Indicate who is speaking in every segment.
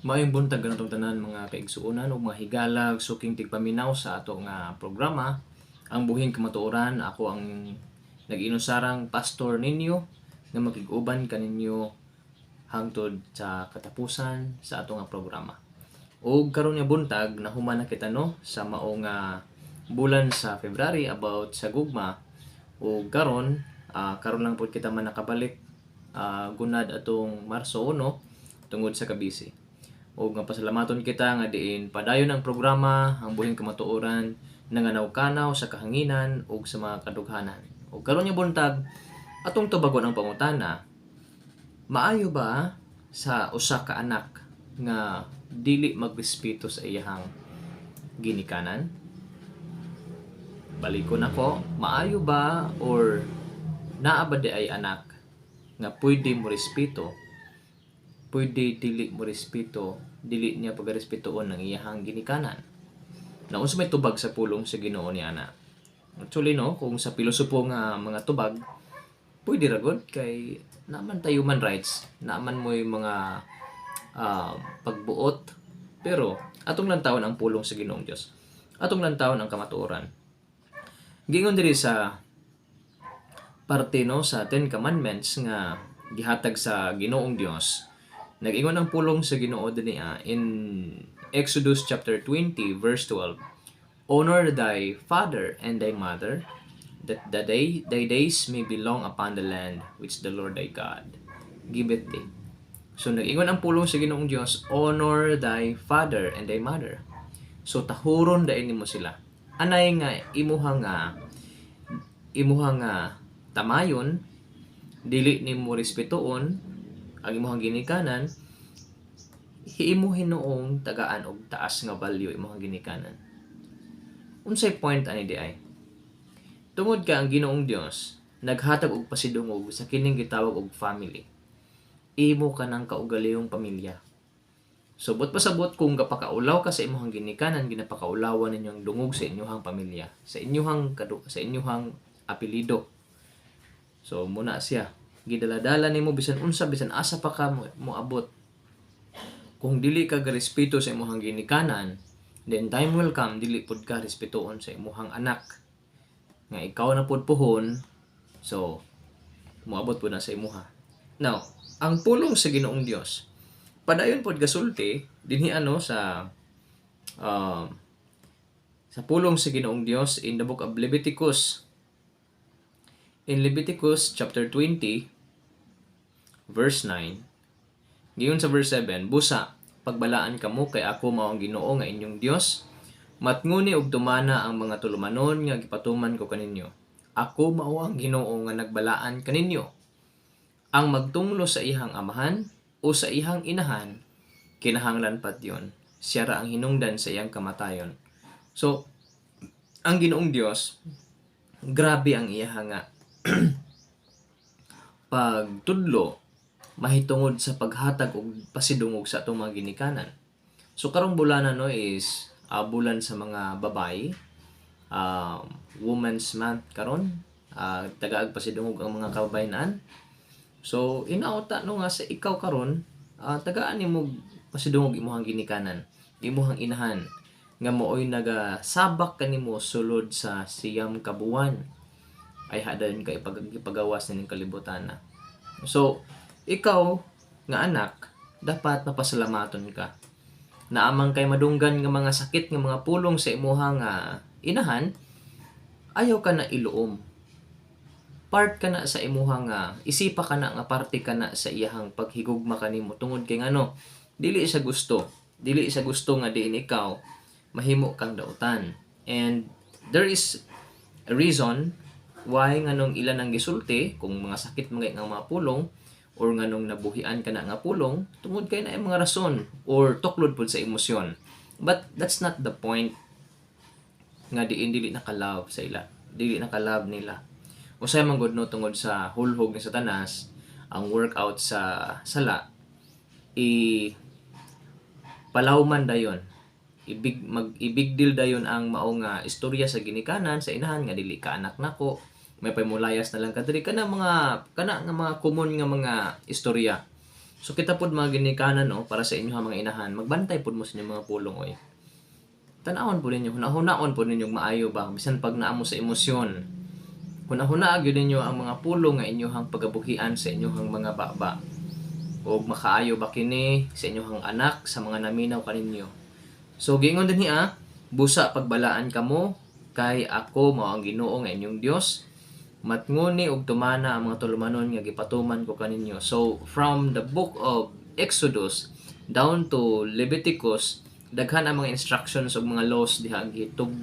Speaker 1: Maayong buntag kanatong tanan mga kaigsuonan ug mga higalag suking tigpaminaw sa ato nga programa. Ang buhing kamatuoran, ako ang nag-inusarang pastor ninyo nga makig-uban kaninyo hangtod sa katapusan sa ato nga programa. Ug karon nga buntag nahuman na kita no sa mao nga bulan sa February about sa gugma. Ug karon lang pud kita man nakabalik gunad atong Marso 1 tungod sa kabisi. O nga pasalamaton kita nga diin padayon ang programa ang buhing kamatuoran nanganaw-kanaw sa kahanginan ug sa mga kadughanan. O karon nga buntag atong tubagon ang pangutana, maayo ba sa usa ka anak nga dili magrespeto sa iyahang ginikanan? Balikon ako, maayo ba or naa ba di ay anak nga pwede mo respeto, pwede dili mo respeto, dili niya pagrespetuon ng iyahang ginikanan? Na unsa may tubag sa pulong sa Ginoo ni ana? Actually no, kung sa pilosopo nga mga tubag, pwede ra gud kay naman tayo human rights, naman mo yung mga pagbuot, pero atong lantawon ang pulong sa Ginoong Dios. Atong lantawon ang kamatuoran. Gingon diri sa parte no sa Ten Commandments nga gihatag sa Ginoong Dios. Nag-ingon ang pulong sa Ginoo dinhi in Exodus chapter 20 verse 12. Honor thy father and thy mother, that thy days may be long upon the land which the Lord thy God giveth thee. So nag-ingon ang pulong sa Ginoong Dios, honor thy father and thy mother. So tahuron dayon nimo sila. Anay nga imuhang tamayon, dili nimo respetoon ang imong ginikanan, hiimuhin noong tagaan og taas nga value imong ginikanan. Unsay point ani di ay? Tungod ka ang Ginoong Dios naghatag og pasidungog sa kining gitawag og family. Imo ka ng kaugalingong pamilya. Subot pasabot kung gapakaulaw ka sa imong ginikanan, ginapakaulawan ninyong dungog sa inyong pamilya, sa inyong apelyido. So muna siya gidala-dala nimo bisan unsa, bisan asa pa ka mo abot. Kung dili ka garespeto sa imong ginikanan, then time will come dili pud ka respetoon sa imong anak nga ikaw na pud puhon. So moabot pud na sa imuha. Now, ang pulong sa Ginoong Dios padayon pud gasulti dinhi sa pulong sa Ginoong Dios in the book of Leviticus. In Leviticus chapter 20 verse 9, giyon sa verse 7, busa pagbalaan kamo kay ako mao ang Ginoo nga inyong Dios, matnguni og tumana ang mga tulumanon nga gipatuman ko kaninyo. Ako mao ang Ginoo nga nagbalaan kaninyo. Ang magtunglo sa ihang amahan o sa ihang inahan, kinahanglan patyon. Siya ra ang hinungdan sa iyang kamatayon. So, ang Ginoong Dios, grabe ang iyang pagtudlo mahitungod sa paghatag og pasidungog sa atong mga ginikanan. So karong bulana no is bulan sa mga babae, Women's Month karon, tagaag pasidungog ang mga kababayenan. So inauta no nga sa ikaw karon, tagaan nimo pasidungog imong ginikanan, imong inahan nga mooy nagasabak kanimo sulod sa siyam ka buwan ay hadayon ka ipagawas ning kalibutan na. So ikaw nga anak, dapat mapasalamaton ka. Naamang kay madunggan nga mga sakit nga mga pulong sa imuhang inahan, ayaw ka na iluom. Part ka na sa imuhang isipa ka na nga parte ka na sa iyahang paghigugma kanimo tungod kay ngano, dili sa gusto nga diin ikaw mahimo kang dautan. And there is a reason why nganong ilan ang gisulti kung mga sakit nga mga pulong or nganong nabuhian ka na nga pulong tungod kay na mga rason or tuklod pud sa emosyon. But that's not the point nga dili nakalove sa ila, dili nakalove nila. Usay man gud no tungod sa hulhog ni Satanas ang workout sa sala, palawman dayon, ibig deal dayon ang mao nga istorya sa ginikanan sa inahan nga dili ka anak nako, may pamulayas na lang kadiri kana nga mga common nga mga istorya So kita pod mga ginikanan no para sa inyo mga inahan, magbantay pod mo sa inyong mga pulong oy. Tan-awon po ninyo, hunahunaon po ninyo maayo ba bisan pag naa mo sa emosyon. Hunahuna gyud ninyo ang mga pulong nga inyohang pagabuhian sa inyohang mga baba. O makaayo ba kini sa inyohang anak sa mga naminaw kaninyo. So giingon dinhi busa pagbalaan kamo kay ako mao ang Ginoo nga inyong Dios. Matnguni og tumana ang mga tulumanon nga gipatuman ko kaninyo. So from the book of Exodus down to Leviticus, daghan ang mga instructions ug mga laws diha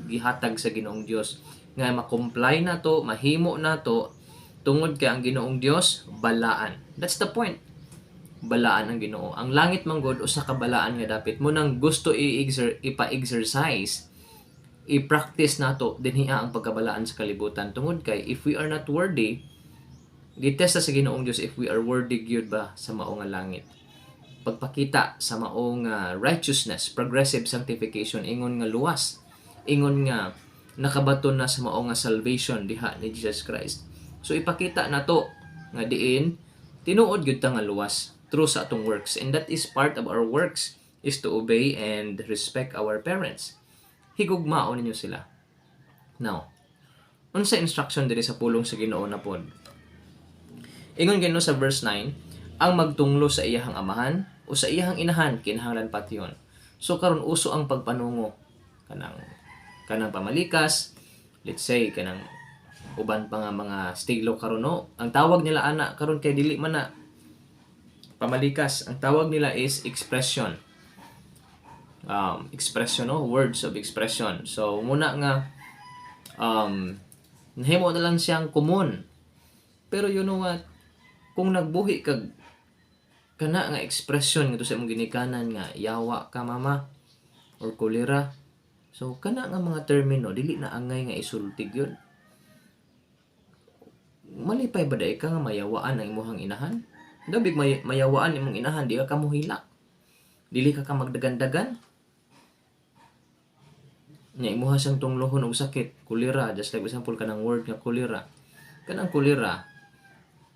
Speaker 1: gihatag sa Ginoong Dios nga ma-comply na to, mahimo na to tungod kay ang Ginoong Dios balaan. That's the point. Balaan ang Ginoo. Ang langit man gud usa ka balaan nga dapit mo nang gusto ipa-exercise, i-practice nato dinhiya ang pagkabalaan sa kalibutan tungod kay if we are not worthy, gitesta sa Ginoong Dios if we are worthy gyud ba sa mao nga langit. Pagpakita sa mao nga righteousness, progressive sanctification, ingon nga luwas, ingon nga nakabaton na sa mao nga salvation diha ni Jesus Christ. So ipakita nato nga diin tinuod gyud ta nga luwas through sa atong works, and that is part of our works is to obey and respect our parents. Higugmao ninyo sila. Now, unsa instruction diri sa pulong sa Ginoo na pod? Ingon Ginoo sa verse 9, ang magtunglo sa iyahang amahan o sa iyahang inahan kinahanglan patyon. So karon uso ang pagpanungo kanang pamalikas, let's say kanang uban pa nga mga stiglo karon no. Ang tawag nila ana karon kay dili man na pamalikas, ang tawag nila is expression. Expression no, words of expression. So muna nga nahimo na lang siyang common. Pero you know what, kung nagbuhi kag kana nga expression nga to sa imong ginikanan nga yawa ka mama or kolera, so kana nga mga termino dili na angay nga isultig yun. Malipay ba day ka nga mayawaan ang imong inahan? Gabig mayawaan imong inahan, di ka muhilak, dili ka magdagan-dagan. Nya imuha siyang tunglohon og sakit, kolera, just like example kanang word nga kolera. Kanang kolera,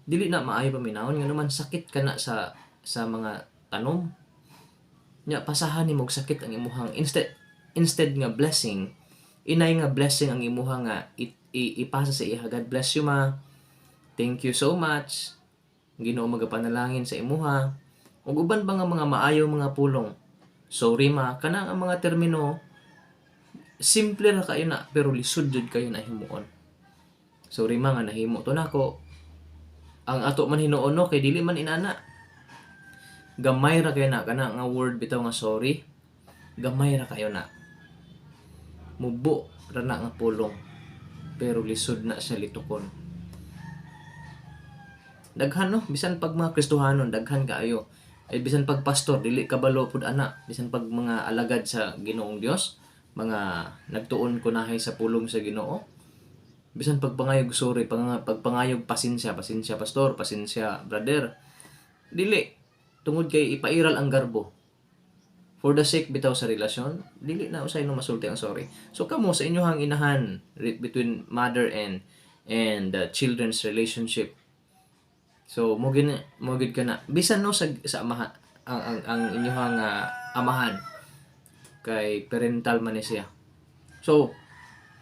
Speaker 1: dili na maayo paminahon nga naman sakit kana sa mga tanom. Nya pasahan nimo og sakit ang imuhang instead nga blessing, inay nga blessing ang imuha nga ipasa sa iya. God bless you ma. Thank you so much. Ginoo magapanalangin sa imuha. Ug uban pa nga mga maayo mga pulong. Sorry ma, kana ang mga termino simple ra kayo na pero lisod jud kayo na himuon. Sorry ma nga nahimo to nako. Ang ato man hinuon no kay dili man inana. Gamay ra kayo na kana nga word bitaw nga sorry. Gamay ra kayo na. Mubo ra na nga pulong pero lisod na siya litukon. Daghan no, bisan pag mga Kristohanon daghan kaayo. Ay bisan pag pastor dili kabalo pud ana, bisan pag mga alagad sa Ginoong Dios, mga nagtuon kunahay sa pulong sa Ginoo. Bisan pagpangayog sorry, pagpangayog pasensya pastor, pasensya brother. Dili tungod kay ipairal ang garbo. For the sake bitaw sa relasyon, dili na usay no masulti ang sorry. So kamo sa inyohang inahan between mother and the children's relationship. So mo gid ka na bisan no sa amahan ang inyohang amahan kay parental man ni siya. So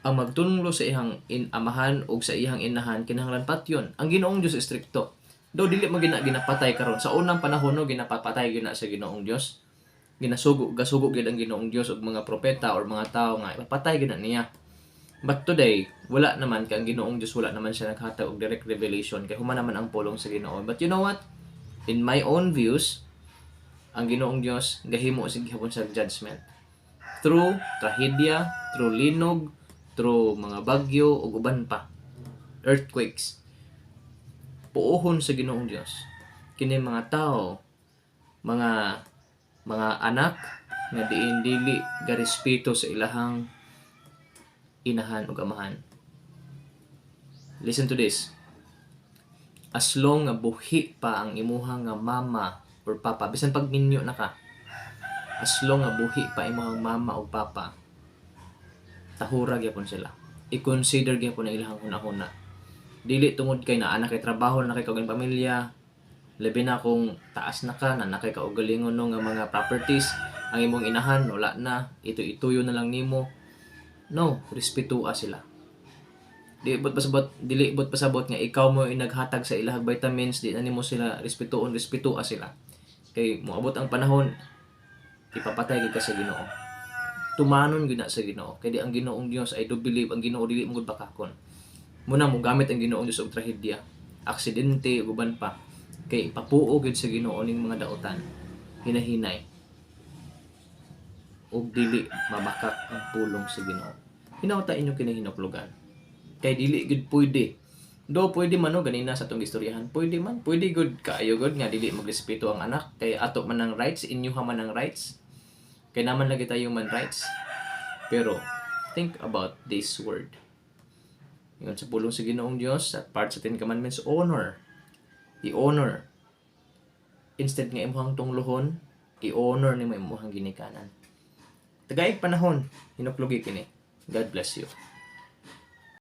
Speaker 1: ang magtulonglo sa ihang amahan o sa ihang inahan kinahanglan patyon. Ang Ginoong Dios istrikto. Do dili mo ginapatay karon sa unang panahon no ginapatay gina sa Ginoong Dios. Gasugo gid ang Ginoong Dios og mga propeta or mga tao nga ipapatay gid niya. But today, wala naman kay ang Ginoong Dios wala naman siya naghatag og direct revelation kay human naman ang pulong sa Ginoo. But you know what? In my own views, ang Ginoong Dios gahimo sig gihapon sa judgment. Through trahedya, through linog, through mga bagyo ug uban pa. Earthquakes. Puuhon sa Ginoong Dios kini mga tao, mga anak nga diin dili garespeto sa ilahang inahan ug amahan. Listen to this. As long nga buhi pa ang imuhang nga mama or papa, bisan pag ninyo na ka, as long nga buhi pa imuhang mama o papa, tahura gyapon sila. I-consider gyapon ang ilahang hunahuna. Dili tungod kay naa na kay trabaho na kay kag pamilya, Labi na kung taas na ka, na nakay kaugalingon no nga mga properties, ang imong inahan wala na, ito-ituyo na lang nimo. No, respetua sila. Dili bot pasabot nga ikaw mo naghatag sa ilahag vitamins, di na nimo sila respetuon, respetua sila. Kay moabot ang panahon, ipapatay gid ka sa Ginoo. Tumanon gyud na sa Ginoo. Kay di ang Ginoong Dios, I do believe ang Ginoo dili mo gud bakakon. Muna mo gamit ang Ginoong Dios og trahedya, aksidente ug uban pa. Kay ipapuo gyud sa Ginoo ning mga daotan. Hinahinay. Ug dili mabakak ang pulong sa Ginoo. Hinawta inyo kini hinuklogan. Kay dili gud pwede. Do pwede man no ganina sa tong istoryahan. Pwede man, pwede gud kaayo gud nga dili magrespeto ang anak kay ato man ang rights, inyo man ang rights. Kay naman lagi tayo human rights. Pero think about this word. Yun sa pulong sa Ginoong Dios at part sa 10 Commandments, honor. I-honor. Instead nga imuhang tunglohon, i-honor nimo imuhang ginikanan. Tagaig panahon, hinuklogi kini. God bless you.